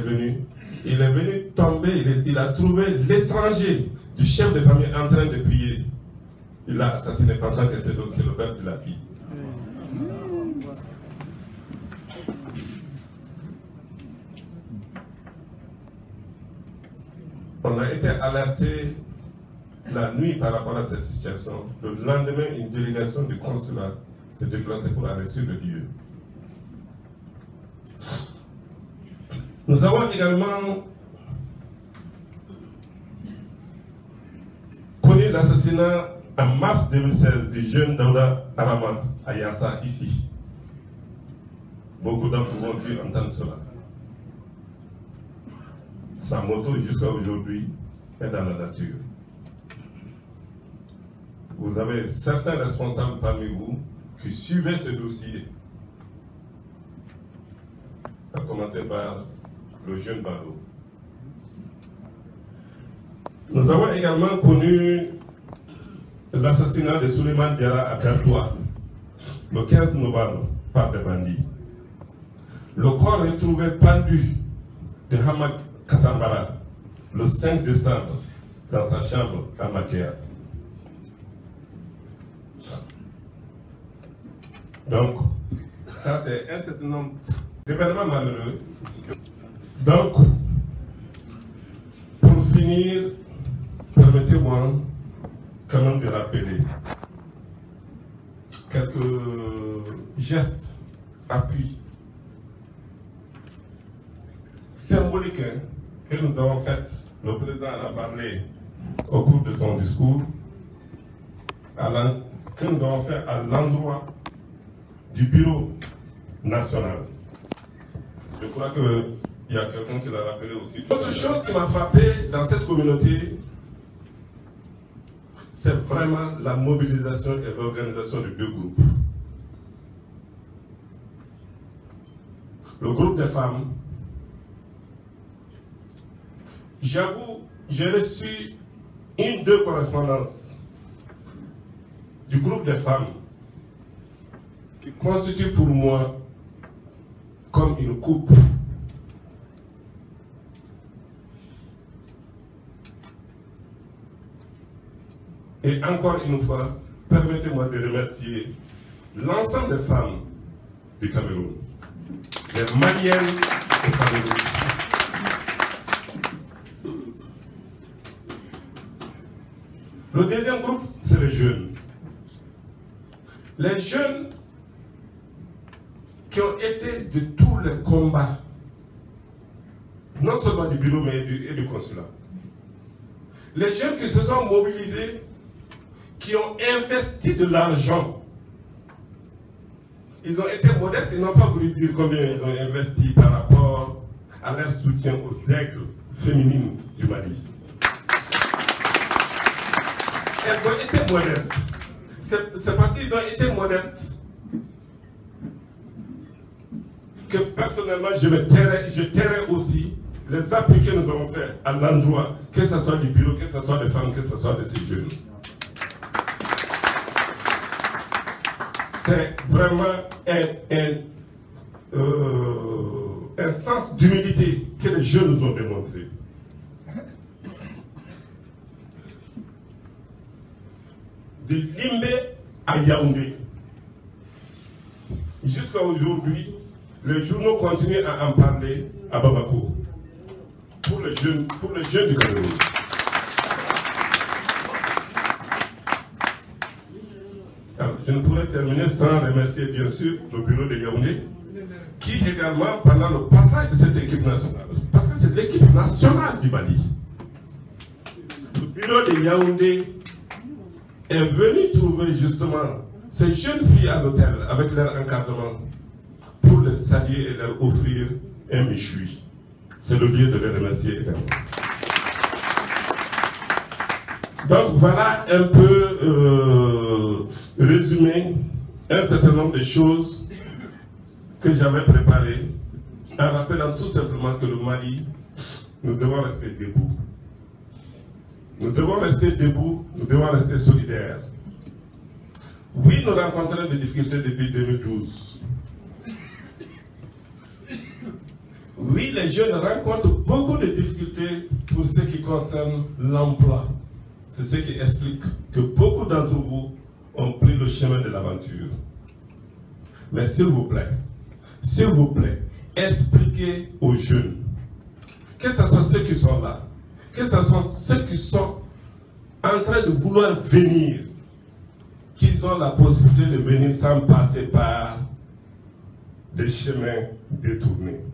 est venu tomber, il a trouvé l'étranger du chef de famille en train de prier. Il l'a assassiné pensant que c'est le père de la fille. On a été alerté la nuit par rapport à cette situation. Le lendemain, une délégation du consulat s'est déplacée pour aller sur le lieu. Nous avons également connu l'assassinat en mars 2016 du jeune Daouda Arama à Yassa, ici. Beaucoup d'entre vous ont dû entendre cela. Sa moto, jusqu'à aujourd'hui, est dans la nature. Vous avez certains responsables parmi vous qui suivaient ce dossier. À commencer par le jeune Bado. Nous avons également connu l'assassinat de Souleymane Diarra à Bertois, le 15 novembre, par des bandits. Le corps retrouvé pendu de Hamad Kassambara le 5 décembre dans sa chambre à Matia. Donc, ça c'est un certain nombre d'événements malheureux. Donc, pour finir, permettez-moi quand même de rappeler quelques gestes, appuis symboliques que nous avons fait. Le président en a parlé au cours de son discours, que nous avons fait à l'endroit du bureau national. Je crois qu'il y a quelqu'un qui l'a rappelé aussi. Autre chose qui m'a frappé dans cette communauté, c'est vraiment la mobilisation et l'organisation de deux groupes. Le groupe des femmes, j'avoue, j'ai reçu deux correspondances du groupe des femmes qui constitue pour moi comme une coupe. Et encore une fois, permettez-moi de remercier l'ensemble des femmes du Cameroun, les Maliennes et Cameroun. Le deuxième groupe, c'est les jeunes. Les jeunes qui ont été de tous les combats, non seulement du bureau, mais et du consulat. Les jeunes qui se sont mobilisés, qui ont investi de l'argent. Ils ont été modestes, ils n'ont pas voulu dire combien ils ont investi par rapport à leur soutien aux aigles féminines du Mali. Elles ont été modestes. C'est parce qu'ils ont été modestes que personnellement je tairai aussi les appuis que nous avons fait à l'endroit, que ce soit du bureau, que ce soit des femmes, que ce soit de ces jeunes. C'est vraiment un sens d'humilité que les jeunes nous ont démontré. De Limbe à Yaoundé. Jusqu'à aujourd'hui, les journaux continuent à en parler à Bamako. Pour les jeunes du Cameroun. Alors, je ne pourrais terminer sans remercier bien sûr le bureau de Yaoundé, qui également, pendant le passage de cette équipe nationale, parce que c'est l'équipe nationale du Mali, le bureau de Yaoundé est venu trouver justement ces jeunes filles à l'hôtel avec leur encadrement pour les saluer et leur offrir un méchoui. C'est le lieu de les remercier également. Donc voilà un peu résumé un certain nombre de choses que j'avais préparées en rappelant tout simplement que le Mali, nous devons rester debout. Nous devons rester debout, nous devons rester solidaires. Oui, nous rencontrons des difficultés depuis 2012. Oui, les jeunes rencontrent beaucoup de difficultés pour ce qui concerne l'emploi. C'est ce qui explique que beaucoup d'entre vous ont pris le chemin de l'aventure. Mais s'il vous plaît, expliquez aux jeunes, que ce soit ceux qui sont là, que ce soit ceux qui sont en train de vouloir venir, qu'ils ont la possibilité de venir sans passer par des chemins détournés.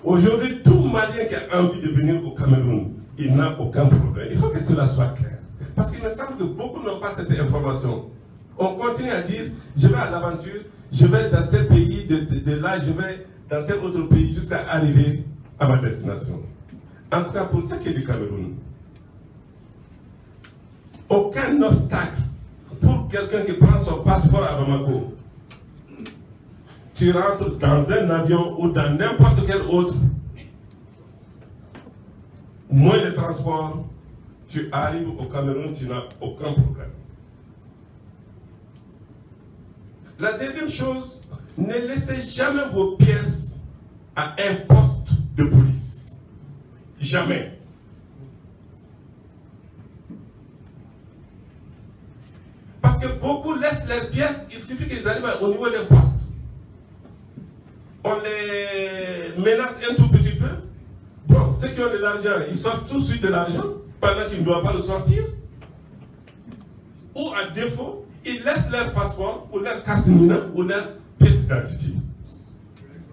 Aujourd'hui, tout Malien qui a envie de venir au Cameroun il n'a aucun problème. Il faut que cela soit clair. Parce qu'il me semble que beaucoup n'ont pas cette information. On continue à dire, je vais à l'aventure, je vais dans tel pays, de là, je vais dans tel autre pays, jusqu'à arriver à ma destination. En tout cas, pour ce qui est du Cameroun, aucun obstacle pour quelqu'un qui prend son passeport à Bamako. Tu rentres dans un avion ou dans n'importe quel autre moyen de transport, tu arrives au Cameroun, tu n'as aucun problème. La deuxième chose, ne laissez jamais vos pièces à un poste de police. Jamais. Parce que beaucoup laissent leurs pièces, il suffit qu'ils arrivent au niveau d'un poste. On les menace un tout petit peu. Bon, ceux qui ont de l'argent, ils sortent tout de suite de l'argent pendant qu'ils ne doivent pas le sortir. Ou à défaut, ils laissent leur passeport ou leur carte d'identité ou leur pièce d'identité.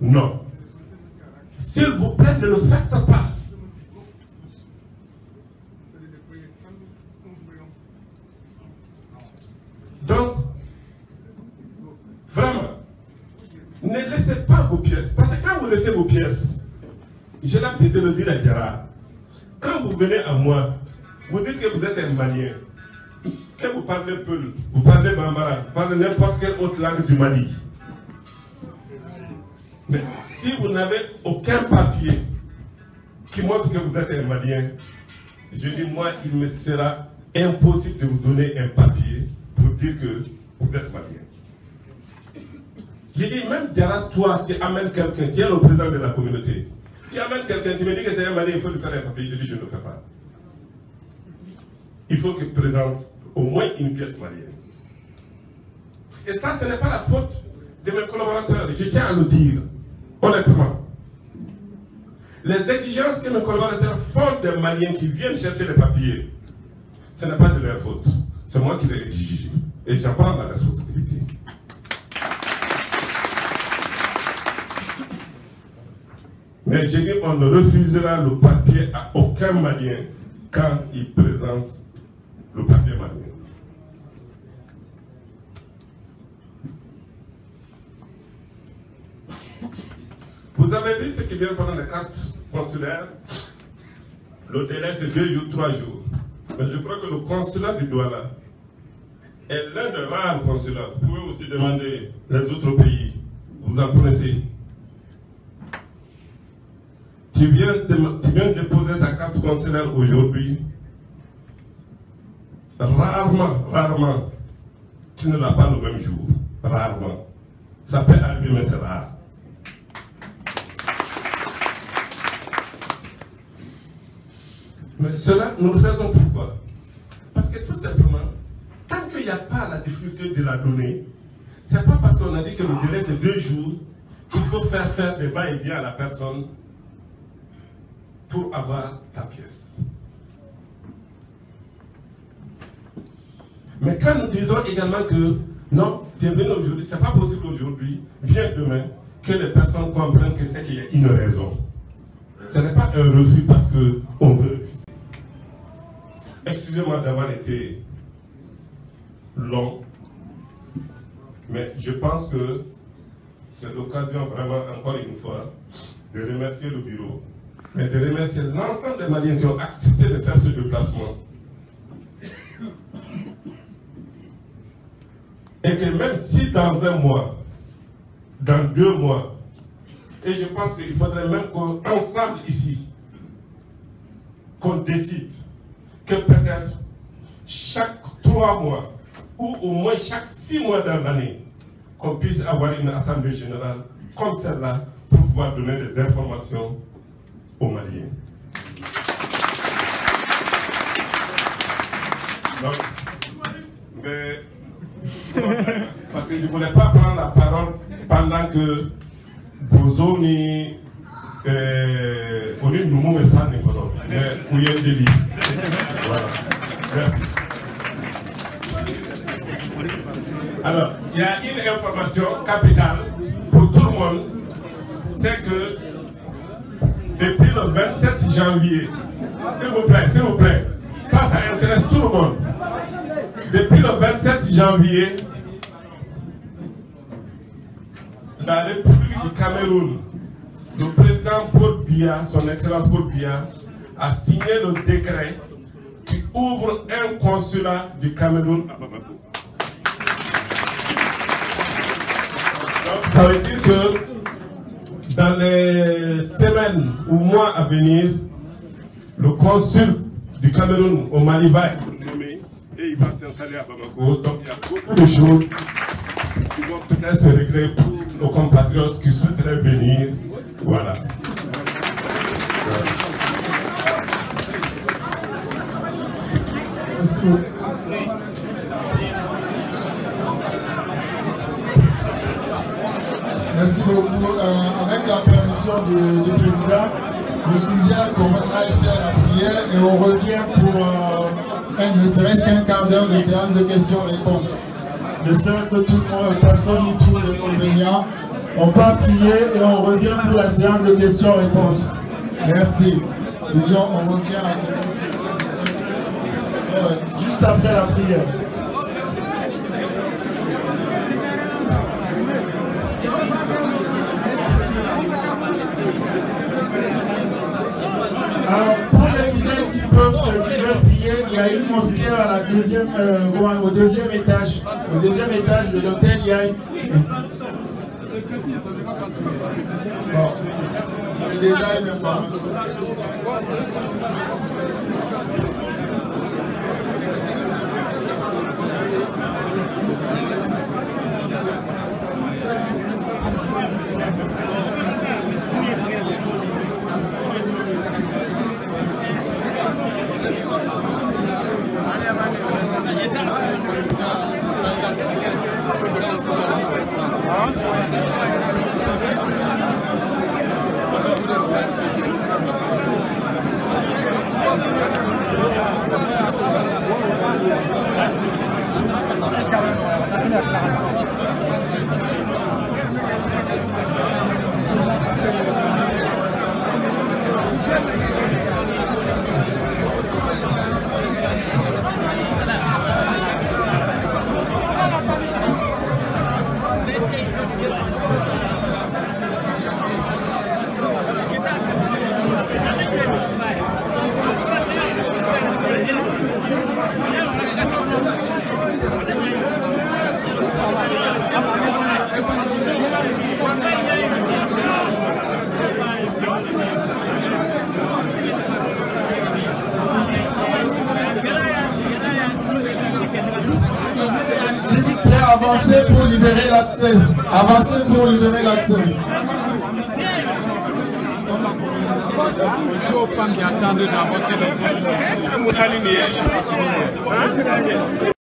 Non. S'il vous plaît, ne le faites pas. Donc, vraiment, ne laissez pas vos pièces. Parce que quand vous laissez vos pièces, j'ai l'habitude de le dire à Gérard, quand vous venez à moi, vous dites que vous êtes un Malien, et vous parlez Peul, vous parlez Bambara, vous parlez n'importe quelle autre langue du Mali. Mais si vous n'avez aucun papier qui montre que vous êtes un Malien, je dis moi, il me sera impossible de vous donner un papier pour dire que vous êtes Malien. J'ai dit, même Diara, toi, tu amènes quelqu'un, tu es le président de la communauté, tu amènes quelqu'un, tu me dis que c'est un Malien, il faut lui faire un papier. Je dis, je ne le fais pas. Il faut qu'il présente au moins une pièce malienne. Et ça, ce n'est pas la faute de mes collaborateurs, je tiens à le dire, honnêtement. Les exigences que mes collaborateurs font des Maliens qui viennent chercher les papiers, ce n'est pas de leur faute. C'est moi qui les exige. Et j'en prends la responsabilité. Mais je dis, on ne refusera le papier à aucun Malien quand il présente le papier malien. Vous avez vu ce qui vient pendant les cartes consulaires? Le délai c'est 2 jours, 3 jours. Mais je crois que le consulat du Douala est l'un des rares consulats. Vous pouvez aussi demander les autres pays. Vous en connaissez. Tu viens déposer ta carte consulaire aujourd'hui. Rarement, tu ne l'as pas le même jour. Rarement. Ça peut arriver, mais c'est rare. Mais cela, nous le faisons pourquoi? Parce que tout simplement, tant qu'il n'y a pas la difficulté de la donner, c'est pas parce qu'on a dit que le délai c'est 2 jours qu'il faut faire des va-et-vient à la personne pour avoir sa pièce. Mais quand nous disons également que non, tu es venu aujourd'hui, ce n'est pas possible aujourd'hui, viens demain, que les personnes comprennent que c'est qu'il y a une raison. Ce n'est pas un refus parce qu'on veut refuser. Excusez-moi d'avoir été long, mais je pense que c'est l'occasion vraiment, encore une fois, de remercier le bureau, mais de remercier l'ensemble des Maliens qui ont accepté de faire ce déplacement. Et que même si dans 1 mois, dans 2 mois, et je pense qu'il faudrait même qu'ensemble ici, qu'on décide que peut-être chaque 3 mois, ou au moins chaque 6 mois dans l'année, qu'on puisse avoir une assemblée générale comme celle-là pour pouvoir donner des informations aux Maliens. Donc, mais, parce que je ne voulais pas prendre la parole pendant que Bozoni, Oli Noumou et Sane, mais Ouyen Deli. Voilà. Merci. Alors, il y a une information capitale pour tout le monde, c'est que depuis le 27 janvier S'il vous plaît. Ça intéresse tout le monde. Depuis le 27 janvier, la République du Cameroun, le président Paul Biya, son excellence Paul Biya, a signé le décret qui ouvre un consulat du Cameroun à Bamako. Donc, ça veut dire que dans les semaines ou mois à venir, le consul du Cameroun au Mali va être nommé et il va s'installer à Bamako. Donc il y a beaucoup de choses qui vont peut-être se régler pour nos compatriotes qui souhaiteraient venir. Voilà. Merci beaucoup. Merci beaucoup. Avec la permission du président, je suggère qu'on aille faire la prière et on revient pour ne serait-ce qu'un quart d'heure de séance de questions-réponses. J'espère que tout le monde, personne n'y trouve l'inconvénient. On va prier et on revient pour la séance de questions-réponses. Merci. Disons, on revient juste après la prière. Alors, pour les fidèles qui veulent prier, il y a une mosquée à la deuxième, au deuxième étage. Au deuxième étage de l'hôtel, il y a une... Bon, c'est déjà une information. S'il vous plaît, avancez pour libérer l'accès. Avancez pour libérer l'accès.